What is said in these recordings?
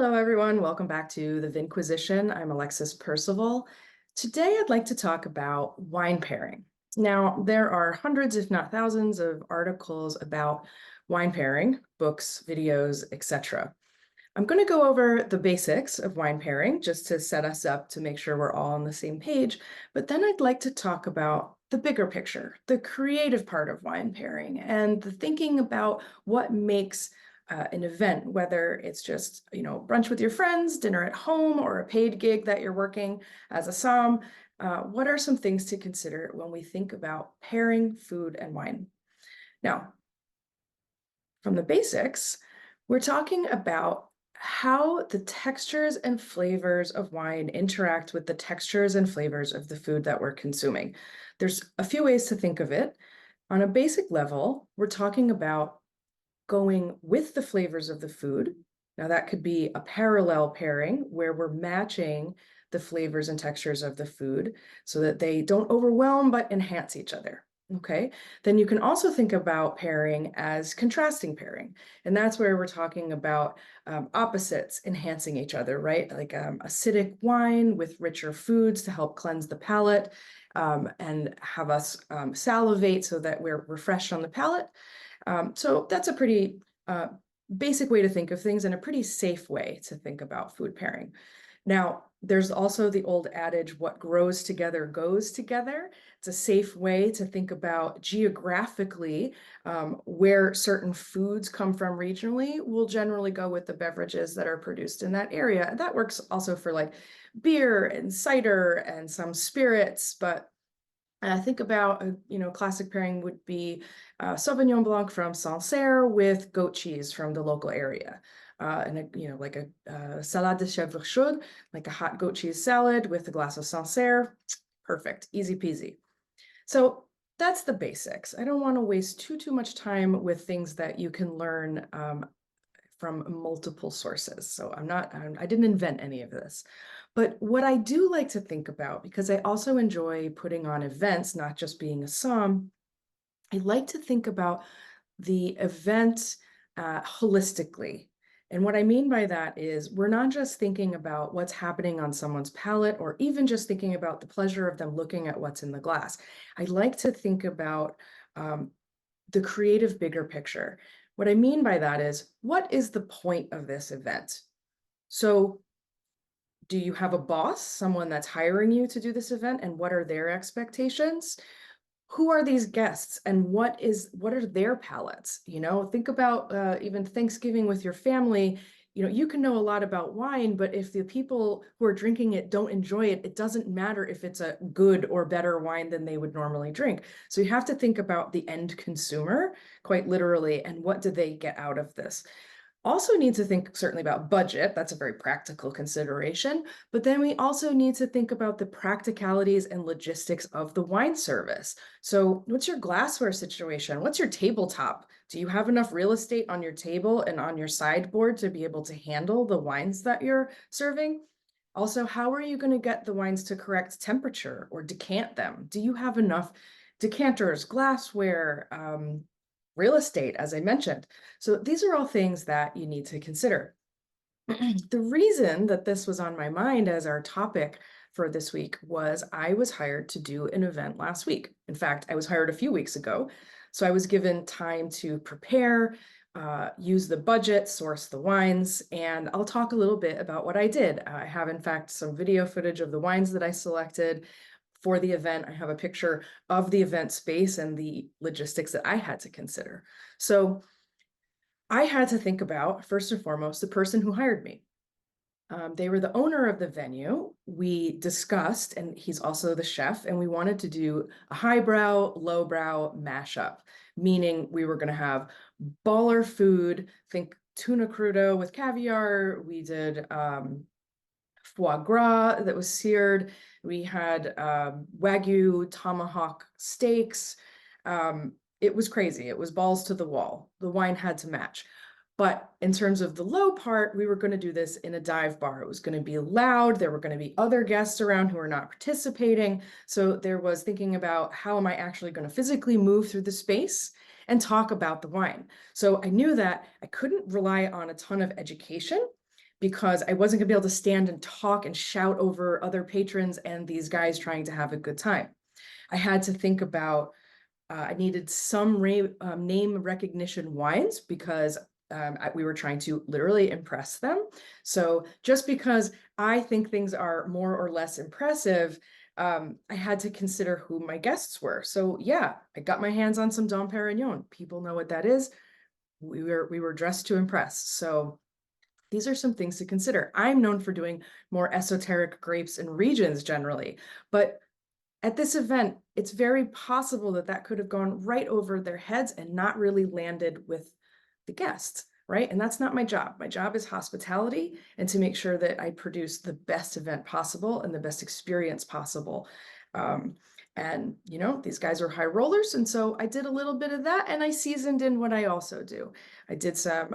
Hello, everyone. Welcome back to the Vinquisition. I'm Alexis Percival. Today, I'd like to talk about wine pairing. Now, there are hundreds, if not thousands, of articles about wine pairing, books, videos, etc. I'm going to go over the basics of wine pairing just to set us up to make sure we're all on the same page. But then I'd like to talk about the bigger picture, the creative part of wine pairing, and the thinking about what makes an event, whether it's just, brunch with your friends, dinner at home, or a paid gig that you're working as a som. What are some things to consider when we think about pairing food and wine? Now, from the basics, we're talking about how the textures and flavors of wine interact with the textures and flavors of the food that we're consuming. There's a few ways to think of it. On a basic level, we're talking about going with the flavors of the food. Now that could be a parallel pairing where we're matching the flavors and textures of the food so that they don't overwhelm but enhance each other. Okay, then you can also think about pairing as contrasting pairing. And that's where we're talking about opposites enhancing each other, right? Like acidic wine with richer foods to help cleanse the palate and have us salivate so that we're refreshed on the palate. So that's a pretty basic way to think of things and a pretty safe way to think about food pairing. Now, there's also the old adage, what grows together goes together. It's a safe way to think about geographically where certain foods come from regionally. We'll generally go with the beverages that are produced in that area. And that works also for like beer and cider and some spirits, but I think about, classic pairing would be Sauvignon Blanc from Sancerre with goat cheese from the local area. And, like a salade de chèvre chaude, like a hot goat cheese salad with a glass of Sancerre. Perfect, easy peasy. So that's the basics. I don't want to waste too much time with things that you can learn from multiple sources. So I didn't invent any of this. But what I do like to think about, because I also enjoy putting on events, not just being a som, I like to think about the event holistically. And what I mean by that is we're not just thinking about what's happening on someone's palate or even just thinking about the pleasure of them looking at what's in the glass. I like to think about the creative bigger picture. What I mean by that is, what is the point of this event? So do you have a boss, someone that's hiring you to do this event, and what are their expectations? Who are these guests and what are their palates? Think about even Thanksgiving with your family. You can know a lot about wine, but if the people who are drinking it don't enjoy it, it doesn't matter if it's a good or better wine than they would normally drink. So you have to think about the end consumer quite literally, and what do they get out of this? Also need to think certainly about budget. That's a very practical consideration. But then we also need to think about the practicalities and logistics of the wine service. So what's your glassware situation? What's your tabletop? Do you have enough real estate on your table and on your sideboard to be able to handle the wines that you're serving? Also, how are you going to get the wines to correct temperature or decant them? Do you have enough decanters, glassware, real estate, as I mentioned? So these are all things that you need to consider. The reason that this was on my mind as our topic for this week was I was hired to do an event last week. In fact, I was hired a few weeks ago. So I was given time to prepare, use the budget, source the wines, and I'll talk a little bit about what I did. I have, in fact, some video footage of the wines that I selected for the event. I have a picture of the event space and the logistics that I had to consider. So I had to think about, first and foremost, the person who hired me. They were the owner of the venue. We discussed, and he's also the chef, and we wanted to do a highbrow, lowbrow mashup, meaning we were going to have baller food, think tuna crudo with caviar. We did foie gras that was seared. We had Waygu Tomahawk steaks. It was crazy. It was balls to the wall. The wine had to match. But in terms of the low part, we were going to do this in a dive bar. It was going to be loud. There were going to be other guests around who were not participating. So there was thinking about how am I actually going to physically move through the space and talk about the wine. So I knew that I couldn't rely on a ton of education, because I wasn't gonna be able to stand and talk and shout over other patrons and these guys trying to have a good time. I had to think about, I needed some name recognition wines because we were trying to literally impress them. So just because I think things are more or less impressive, I had to consider who my guests were. So yeah, I got my hands on some Dom Pérignon. People know what that is. We were dressed to impress. So these are some things to consider. I'm known for doing more esoteric grapes and regions generally, but at this event, it's very possible that that could have gone right over their heads and not really landed with the guests, right? And that's not my job. My job is hospitality and to make sure that I produce the best event possible and the best experience possible. And you know, these guys are high rollers, and so I did a little bit of that, and I seasoned in what I also do. I did some.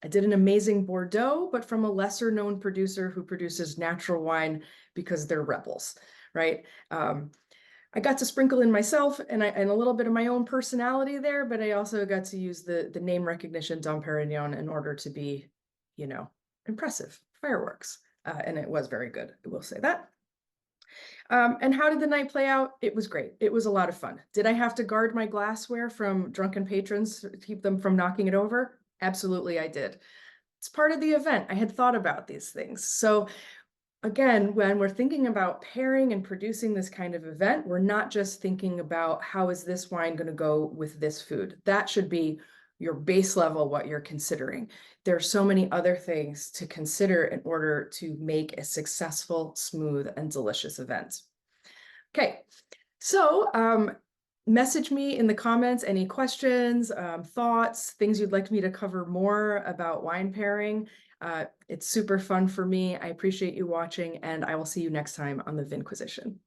I did an amazing Bordeaux, but from a lesser known producer who produces natural wine because they're rebels, right? I got to sprinkle in myself and a little bit of my own personality there, but I also got to use the name recognition Dom Pérignon in order to be, you know, impressive, fireworks. And it was very good, I will say that. And how did the night play out? It was great. It was a lot of fun. Did I have to guard my glassware from drunken patrons to keep them from knocking it over? Absolutely, I did. It's part of the event. I had thought about these things. So again, when we're thinking about pairing and producing this kind of event, we're not just thinking about how is this wine going to go with this food. That should be your base level, what you're considering. There are so many other things to consider in order to make a successful, smooth, and delicious event. Okay, so message me in the comments any questions, thoughts, things you'd like me to cover more about wine pairing. It's super fun for me. I appreciate you watching, and I will see you next time on the Vinquisition.